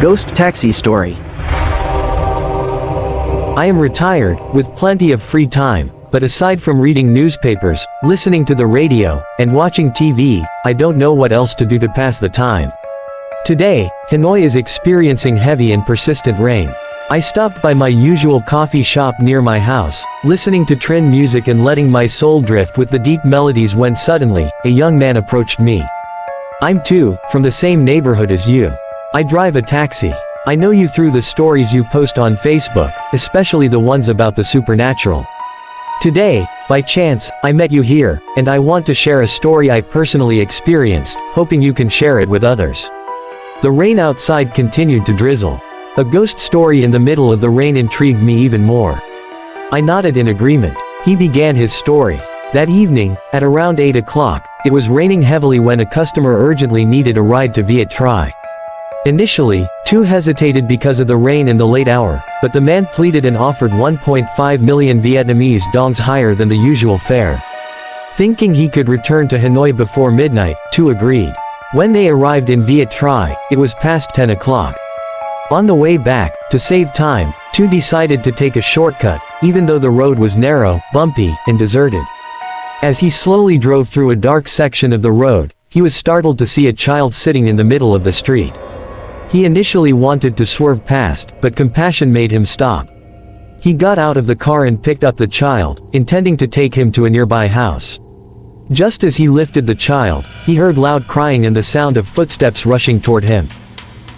Ghost Taxi Story. I am retired, with plenty of free time, but aside from reading newspapers, listening to the radio, and watching TV, I don't know what else to do to pass the time. Today, Hanoi is experiencing heavy and persistent rain. I stopped by my usual coffee shop near my house, listening to trend music and letting my soul drift with the deep melodies when suddenly, a young man approached me. I'm too, from the same neighborhood as you. I drive a taxi. I know you through the stories you post on Facebook, especially the ones about the supernatural. Today, by chance, I met you here, and I want to share a story I personally experienced, hoping you can share it with others. The rain outside continued to drizzle. A ghost story in the middle of the rain intrigued me even more. I nodded in agreement. He began his story. That evening, at around 8 o'clock, it was raining heavily when a customer urgently needed a ride to Viet Tri. Initially, two hesitated because of the rain in the late hour, but the man pleaded and offered 1.5 million Vietnamese dongs higher than the usual fare. Thinking he could return to Hanoi before midnight, two agreed. When they arrived in Viet Tri, it was past 10 o'clock. On the way back, to save time, two decided to take a shortcut, even though the road was narrow, bumpy, and deserted. As he slowly drove through a dark section of the road, he was startled to see a child sitting in the middle of the street. He initially wanted to swerve past, but compassion made him stop. He got out of the car and picked up the child, intending to take him to a nearby house. Just as he lifted the child, he heard loud crying and the sound of footsteps rushing toward him.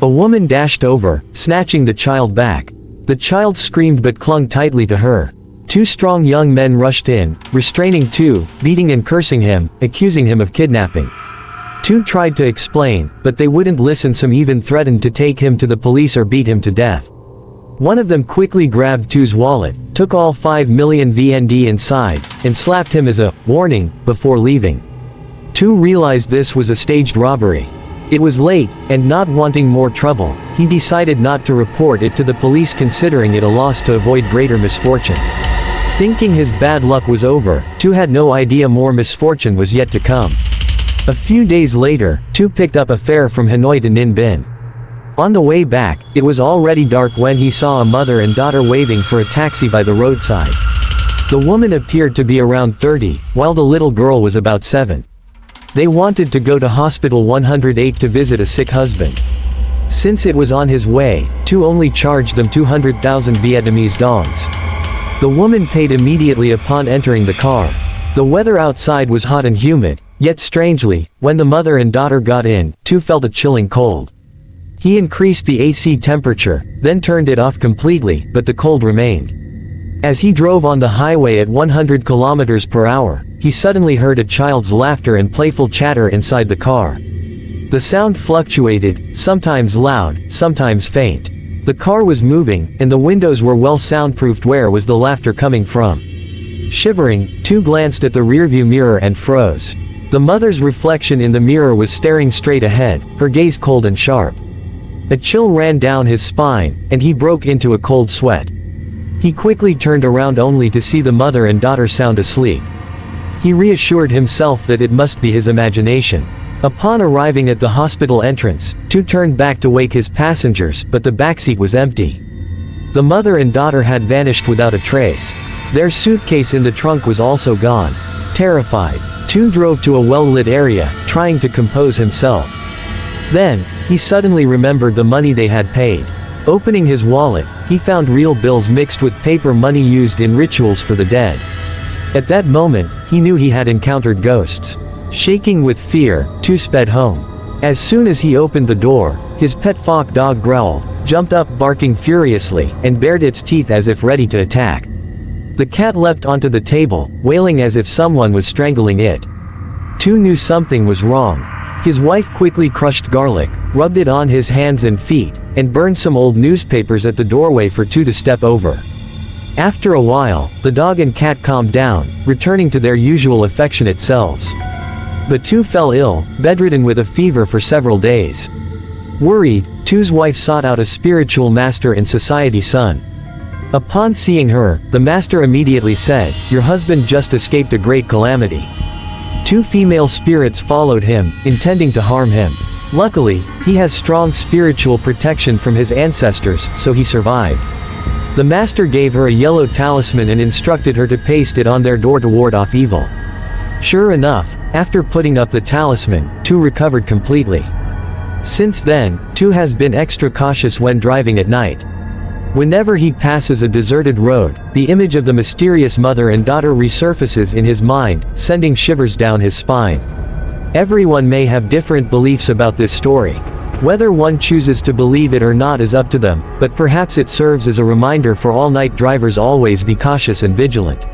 A woman dashed over, snatching the child back. The child screamed but clung tightly to her. Two strong young men rushed in, restraining two, beating and cursing him, accusing him of kidnapping. Two tried to explain, but they wouldn't listen. Some even threatened to take him to the police or beat him to death. One of them quickly grabbed Tu's wallet, took all 5 million VND inside, and slapped him as a warning before leaving. Tu realized this was a staged robbery. It was late, and not wanting more trouble, he decided not to report it to the police, considering it a loss to avoid greater misfortune. Thinking his bad luck was over, Tu had no idea more misfortune was yet to come. A few days later, Tu picked up a fare from Hanoi to Ninh Binh. On the way back, it was already dark when he saw a mother and daughter waving for a taxi by the roadside. The woman appeared to be around 30, while the little girl was about 7. They wanted to go to Hospital 108 to visit a sick husband. Since it was on his way, Tu only charged them 200,000 Vietnamese dongs. The woman paid immediately upon entering the car. The weather outside was hot and humid, yet strangely, when the mother and daughter got in, Tu felt a chilling cold. He increased the AC temperature, then turned it off completely, but the cold remained. As he drove on the highway at 100 kilometers per hour, he suddenly heard a child's laughter and playful chatter inside the car. The sound fluctuated, sometimes loud, sometimes faint. The car was moving, and the windows were well soundproofed. Where was the laughter coming from? Shivering, Tu glanced at the rearview mirror and froze. The mother's reflection in the mirror was staring straight ahead, her gaze cold and sharp. A chill ran down his spine, and he broke into a cold sweat. He quickly turned around only to see the mother and daughter sound asleep. He reassured himself that it must be his imagination. Upon arriving at the hospital entrance, Tu turned back to wake his passengers, but the backseat was empty. The mother and daughter had vanished without a trace. Their suitcase in the trunk was also gone. Terrified, Tu drove to a well-lit area, trying to compose himself. Then, he suddenly remembered the money they had paid. Opening his wallet, he found real bills mixed with paper money used in rituals for the dead. At that moment, he knew he had encountered ghosts. Shaking with fear, Tu sped home. As soon as he opened the door, his pet fox dog growled, jumped up barking furiously, and bared its teeth as if ready to attack. The cat leapt onto the table, wailing as if someone was strangling it. Tu knew something was wrong. His wife quickly crushed garlic, rubbed it on his hands and feet, and burned some old newspapers at the doorway for Tu to step over. After a while, the dog and cat calmed down, returning to their usual affectionate selves. But Tu fell ill, bedridden with a fever for several days. Worried, Tu's wife sought out a spiritual master in society Sun. Upon seeing her, the master immediately said, "Your husband just escaped a great calamity." Two female spirits followed him, intending to harm him. Luckily, he has strong spiritual protection from his ancestors, so he survived. The master gave her a yellow talisman and instructed her to paste it on their door to ward off evil. Sure enough, after putting up the talisman, Tu recovered completely. Since then, Tu has been extra cautious when driving at night. Whenever he passes a deserted road, the image of the mysterious mother and daughter resurfaces in his mind, sending shivers down his spine. Everyone may have different beliefs about this story. Whether one chooses to believe it or not is up to them, but perhaps it serves as a reminder for all night drivers always be cautious and vigilant.